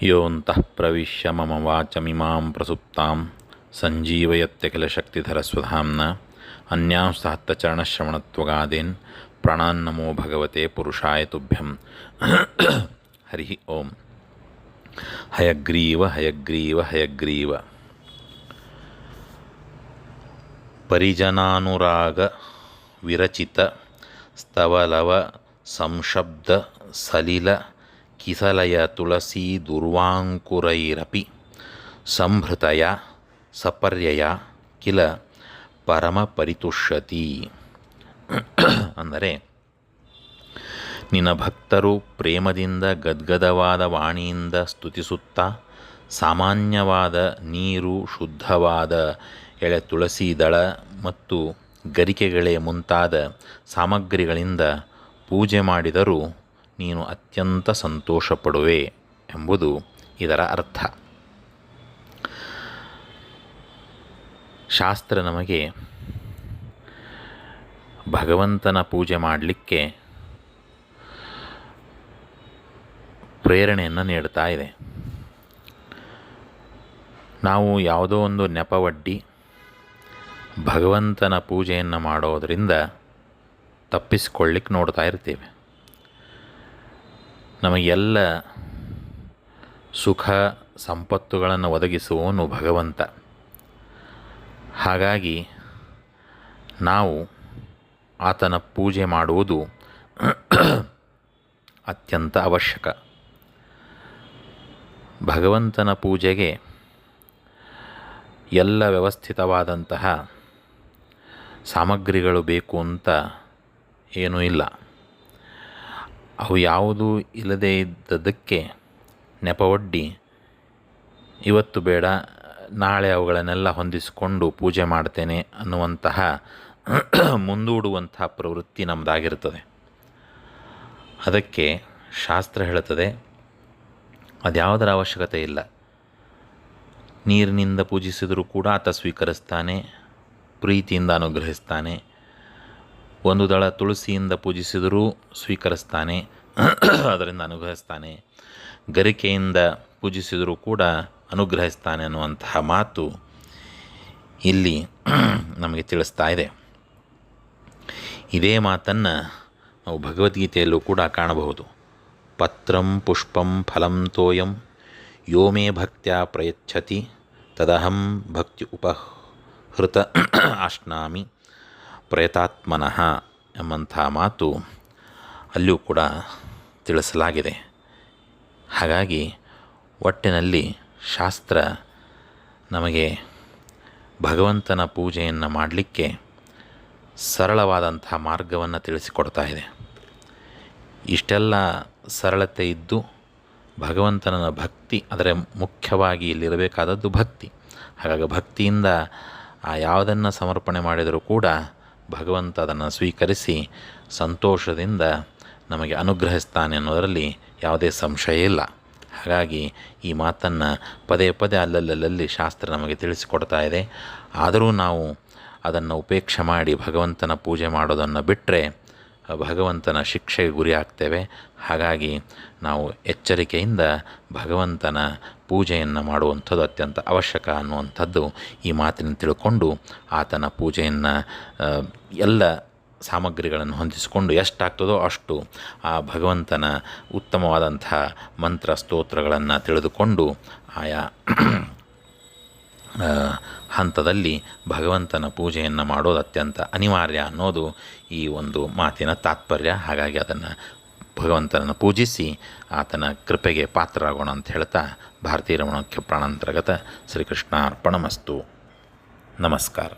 ಯೋऽन्तಃ ಪ್ರವಿಶ್ಯ ಮಮ ವಾಚಮಿಮಾಂ ಪ್ರಸುಪ್ತಾಂ ಸಂಜೀವಯತ್ಯಖಿಲಶಕ್ತಿಧರಸ್ವಧಾಮ್ನಾ ಅನ್ಯಾಂಶ್ಚ ಹಸ್ತಚರಣಶ್ರವಣತ್ವಗಾದೀನ್ ಪ್ರಾಣಾನ್ನಮೋ ಭಗವತೆ ಪುರುಷಾಯ ತುಭ್ಯಂ. ಹರಿ ಓಂ. ಹಯಗ್ರೀವ ಹಯಗ್ರೀವ ಹಯಗ್ರೀವ ಪರಿಜನಾನುರಾಗ ವಿರಚಿತ ಸ್ತವಲವ ಸಂಶಬ್ದ ಸಲಿಲ ಕಿಸಲಯ ತುಳಸೀ ದುರ್ವಾಂಕುರೈರಪಿ ಸಂಹೃತಯ ಸಪರ್ಯಯ ಕಿಲ ಪರಮ ಪರಿತುಷ್ಯತಿ. ಅಂದರೆ, ನಿನ್ನ ಭಕ್ತರು ಪ್ರೇಮದಿಂದ ಗದ್ಗದವಾದ ವಾಣಿಯಿಂದ ಸ್ತುತಿಸುತ್ತಾ ಸಾಮಾನ್ಯವಾದ ನೀರು, ಶುದ್ಧವಾದ ಎಳೆ ತುಳಸಿ ದಳ ಮತ್ತು ಗರಿಕೆಗಳೇ ಮುಂತಾದ ಸಾಮಗ್ರಿಗಳಿಂದ ಪೂಜೆ ಮಾಡಿದರೂ ನೀನು ಅತ್ಯಂತ ಸಂತೋಷಪಡುವೆ ಎಂಬುದು ಇದರ ಅರ್ಥ. ಶಾಸ್ತ್ರ ನಮಗೆ ಭಗವಂತನ ಪೂಜೆ ಮಾಡಲಿಕ್ಕೆ ಪ್ರೇರಣೆಯನ್ನು ನೀಡ್ತಾ ಇದೆ. ನಾವು ಯಾವುದೋ ಒಂದು ನೆಪವಡ್ಡಿ ಭಗವಂತನ ಪೂಜೆಯನ್ನು ಮಾಡೋದರಿಂದ ತಪ್ಪಿಸ್ಕೊಳ್ಳಿಕ್ಕೆ ನೋಡ್ತಾ ಇರ್ತೀವಿ. ನಮಗೆಲ್ಲ ಸುಖ ಸಂಪತ್ತುಗಳನ್ನು ಒದಗಿಸುವವನು ಭಗವಂತ. ಹಾಗಾಗಿ ನಾವು ಆತನ ಪೂಜೆ ಮಾಡುವುದು ಅತ್ಯಂತ ಅವಶ್ಯಕ. ಭಗವಂತನ ಪೂಜೆಗೆ ಎಲ್ಲ ವ್ಯವಸ್ಥಿತವಾದಂತಹ ಸಾಮಗ್ರಿಗಳು ಬೇಕು ಅಂತ ಏನೂ ಇಲ್ಲ. ಅವು ಯಾವುದೂ ಇಲ್ಲದೇ ಇದ್ದದಕ್ಕೆ ನೆಪವೊಡ್ಡಿ ಇವತ್ತು ಬೇಡ ನಾಳೆ ಅವುಗಳನ್ನೆಲ್ಲ ಹೊಂದಿಸಿಕೊಂಡು ಪೂಜೆ ಮಾಡ್ತೇನೆ ಅನ್ನುವಂತಹ ಮುಂದೂಡುವಂತಹ ಪ್ರವೃತ್ತಿ ನಮ್ಮದಾಗಿರ್ತದೆ. ಅದಕ್ಕೆ ಶಾಸ್ತ್ರ ಹೇಳುತ್ತದೆ, ಅದ್ಯಾವುದರ ಅವಶ್ಯಕತೆ ಇಲ್ಲ. ನೀರಿನಿಂದ ಪೂಜಿಸಿದರೂ ಕೂಡ ಆತ ಸ್ವೀಕರಿಸ್ತಾನೆ, ಪ್ರೀತಿಯಿಂದ ಅನುಗ್ರಹಿಸ್ತಾನೆ. ಒಂದು ದಳ ತುಳಸಿಯಿಂದ ಪೂಜಿಸಿದರೂ ಸ್ವೀಕರಿಸ್ತಾನೆ, ಅದರಿಂದ ಅನುಗ್ರಹಿಸ್ತಾನೆ. ಗರಿಕೆಯಿಂದ ಪೂಜಿಸಿದರೂ ಕೂಡ ಅನುಗ್ರಹಿಸ್ತಾನೆ ಅನ್ನುವಂತಹ ಮಾತು ಇಲ್ಲಿ ನಮಗೆ ತಿಳಿಸ್ತಾ ಇದೆ. ಇದೇ ಮಾತನ್ನು ನಾವು ಭಗವದ್ಗೀತೆಯಲ್ಲೂ ಕೂಡ ಕಾಣಬಹುದು. ಪತ್ರಂ ಪುಷ್ಪಂ ಫಲಂ ತೋಯಂ ಯೋ ಮೇ ಭಕ್ತ್ಯಾ ಪ್ರಯಚ್ಛತಿ ತದಹಂ ಭಕ್ತಿ ಉಪಹೃತ ಅಶ್ನಾಮಿ ಪ್ರಯತಾತ್ಮನಃ ಎಂಬಂಥ ಮಾತು ಅಲ್ಲಿಯೂ ಕೂಡ ತಿಳಿಸಲಾಗಿದೆ. ಹಾಗಾಗಿ ಒಟ್ಟಿನಲ್ಲಿ ಶಾಸ್ತ್ರ ನಮಗೆ ಭಗವಂತನ ಪೂಜೆಯನ್ನು ಮಾಡಲಿಕ್ಕೆ ಸರಳವಾದಂಥ ಮಾರ್ಗವನ್ನು ತಿಳಿಸಿಕೊಡ್ತಾ ಇದೆ. ಇಷ್ಟೆಲ್ಲ ಸರಳತೆ ಇದ್ದು ಭಗವಂತನ ಭಕ್ತಿ, ಆದರೆ ಮುಖ್ಯವಾಗಿ ಇಲ್ಲಿರಬೇಕಾದದ್ದು ಭಕ್ತಿ. ಹಾಗಾಗಿ ಭಕ್ತಿಯಿಂದ ಯಾವುದನ್ನು ಸಮರ್ಪಣೆ ಮಾಡಿದರೂ ಕೂಡ ಭಗವಂತ ಅದನ್ನು ಸ್ವೀಕರಿಸಿ ಸಂತೋಷದಿಂದ ನಮಗೆ ಅನುಗ್ರಹಿಸ್ತಾನೆ ಅನ್ನೋದರಲ್ಲಿ ಯಾವುದೇ ಸಂಶಯ ಇಲ್ಲ. ಹಾಗಾಗಿ ಈ ಮಾತನ್ನು ಪದೇ ಪದೇ ಅಲ್ಲಲ್ಲಿ ಶಾಸ್ತ್ರ ನಮಗೆ ತಿಳಿಸಿಕೊಡ್ತಾ ಇದೆ. ಆದರೂ ನಾವು ಅದನ್ನು ಉಪೇಕ್ಷೆ ಮಾಡಿ ಭಗವಂತನ ಪೂಜೆ ಮಾಡೋದನ್ನು ಬಿಟ್ಟರೆ ಭಗವಂತನ ಶಿಕ್ಷೆಗೆ ಗುರಿ ಆಗ್ತೇವೆ. ಹಾಗಾಗಿ ನಾವು ಎಚ್ಚರಿಕೆಯಿಂದ ಭಗವಂತನ ಪೂಜೆಯನ್ನು ಮಾಡುವಂಥದ್ದು ಅತ್ಯಂತ ಅವಶ್ಯಕ ಅನ್ನುವಂಥದ್ದು ಈ ಮಾತಿನ ತಿಳ್ಕೊಂಡು ಆತನ ಪೂಜೆಯನ್ನು ಎಲ್ಲ ಸಾಮಗ್ರಿಗಳನ್ನು ಹೊಂದಿಸಿಕೊಂಡು ಎಷ್ಟಾಗ್ತದೋ ಅಷ್ಟು ಆ ಭಗವಂತನ ಉತ್ತಮವಾದಂಥ ಮಂತ್ರ ಸ್ತೋತ್ರಗಳನ್ನು ತಿಳಿದುಕೊಂಡು ಆಯಾ ಹಂತದಲ್ಲಿ ಭಗವಂತನ ಪೂಜೆಯನ್ನು ಮಾಡೋದು ಅತ್ಯಂತ ಅನಿವಾರ್ಯ ಅನ್ನೋದು ಈ ಒಂದು ಮಾತಿನ ತಾತ್ಪರ್ಯ. ಹಾಗಾಗಿ ಅದನ್ನು ಭಗವಂತನನ್ನು ಪೂಜಿಸಿ ಆತನ ಕೃಪೆಗೆ ಪಾತ್ರರಾಗೋಣ ಅಂತ ಹೇಳ್ತಾ ಭಾರತೀಯ ರಮಣೋಖ್ಯ ಪ್ರಾಣಾಂತರ್ಗತ ಶ್ರೀಕೃಷ್ಣ ಅರ್ಪಣಮಸ್ತು. ನಮಸ್ಕಾರ.